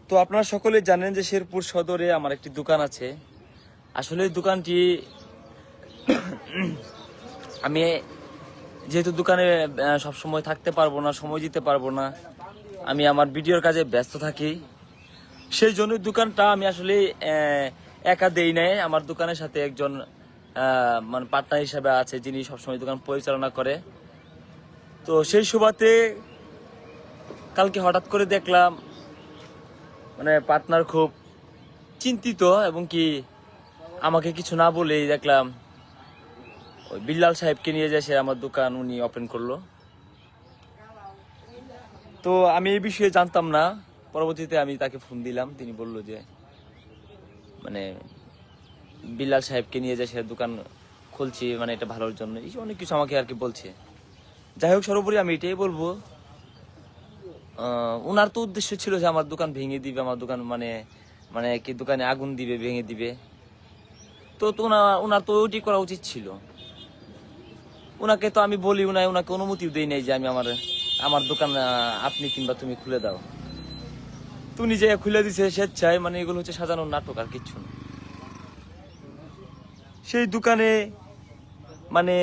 তো আপনারা সকলে জানেন যে শেরপুর সদরে আমার একটি দোকান আছে। আসলে দোকানটি আমি যেহেতু দোকানে সবসময় থাকতে পারবো না, সময় দিতে পারবো না, আমি আমার ভিডিওর কাজে ব্যস্ত থাকি। সেই জন্য দোকানটা আমি আসলে একা দেই নাই। আমার দোকানের সাথে একজন মানে পার্টনার হিসাবে আছে, যিনি সবসময় দোকান পরিচালনা করে। তো সেই সুবাদে কালকে হঠাৎ করে দেখলাম মানে পার্টনার খুব চিন্তিত, এবং কি আমাকে কিছু না বলেই দেখলাম ওই বিল্লাল সাহেবকে নিয়ে যায় সে আমার দোকান উনি ওপেন করলো। তো আমি এই বিষয়ে জানতাম না। পরবর্তীতে আমি তাকে ফোন দিলাম, তিনি বলল যে মানে বিল্লাল সাহেবকে নিয়ে যায় সে দোকান খুলছি, মানে এটা ভালোর জন্য, এই অনেক কিছু আমাকে আর কি বলছে। যাই হোক, সর্বোপরি আমি এটাই বলবো, ওনার তো উদ্দেশ্য ছিল যে আমার দোকান ভেঙে দিবে, আমার দোকান মানে মানে কি দোকানে আগুন দিবে, ভেঙে দিবে। তো ওনার তো ওইটি করা উচিত ছিল। ওনাকে তো আমি বলি, ওনাকে অনুমতিও দেই নাই যে আমি আমার দোকান আপনি কিংবা তুমি খুলে দাও। তুমি যে খুলে দিছে স্বেচ্ছায়, মানে এগুলো হচ্ছে সাজানোর নাটক, আর কিচ্ছু না। সেই দোকানে মানে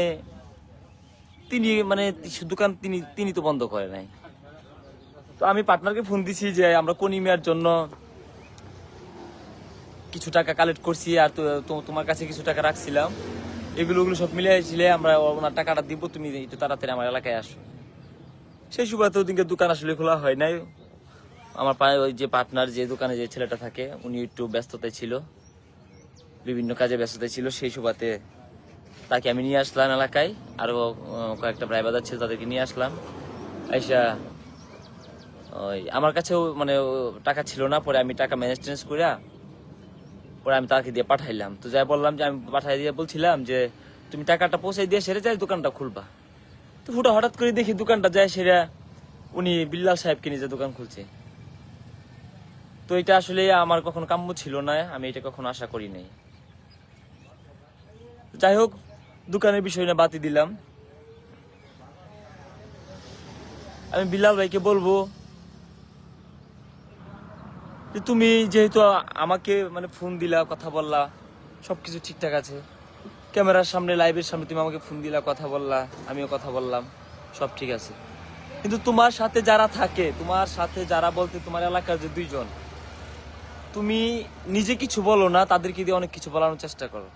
তিনি মানে দোকান তিনি তো বন্ধ করে নাই। তো আমি পার্টনারকে ফোন দিছি যে আমরা কনিমিয়ার জন্য কিছু টাকা কালেক্ট করছি, আর তোমার কাছে কিছু টাকা রাখছিলাম, এগুলো সব মিলিয়েছিলে আমরা ওনার টাকাটা দিব, তুমি একটু তাড়াতাড়ি আমার এলাকায় আসো। সেই সুবাদে ওদিনকে দোকান আসলে খোলা হয় নাই। আমার পায়ে ওই যে পার্টনার, যে দোকানে যে ছেলেটা থাকে, উনি একটু ব্যস্ততায় ছিল, বিভিন্ন কাজে ব্যস্ততায় ছিল। সেই সুবাদে তাকে আমি নিয়ে আসলাম এলাকায়, আরো কয়েকটা প্রায় বাজার ছিল, তাদেরকে নিয়ে আসলাম। আইসা ওই আমার কাছেও মানে টাকা ছিল না, পরে আমি টাকা ম্যানেজ করে পরে আমি তাকে দিয়ে পাঠাইলাম। তো যাই বললাম যে আমি পাঠাই দিয়ে বলছিলাম যে তুমি টাকাটা পৌঁছে দিয়ে সেরে যাই দোকানটা খুলবা। তো হঠাৎ করে দেখি দোকানটা যায় সেরা উনি বিল্লাল সাহেবকে নিজে দোকান খুলছে। তো এটা আসলে আমার কখনো কাম্য ছিল না, আমি এটা কখনো আশা করি নাই। যাই হোক, দোকানের বিষয় না বাতি দিলাম। আমি বিল্লাল ভাইকে বলবো যে তুমি যেহেতু আমাকে মানে ফোন দিলা, কথা বললা, সবকিছু ঠিকঠাক আছে, ক্যামেরার সামনে লাইভের সামনে তুমি আমাকে ফোন দিলা, কথা বললা, আমিও কথা বললাম, সব ঠিক আছে। কিন্তু তোমার সাথে যারা থাকে, তোমার সাথে যারা বলতে তোমার এলাকার যে দুইজন, তুমি নিজে কিছু বলো না, তাদেরকে দিয়ে অনেক কিছু বলানোর চেষ্টা করো।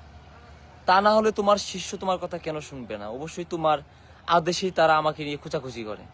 তা না হলে তোমার শিষ্য তোমার কথা কেন শুনবে না? অবশ্যই তোমার আদেশেই তারা আমাকে নিয়ে খোঁচাখুচি করে।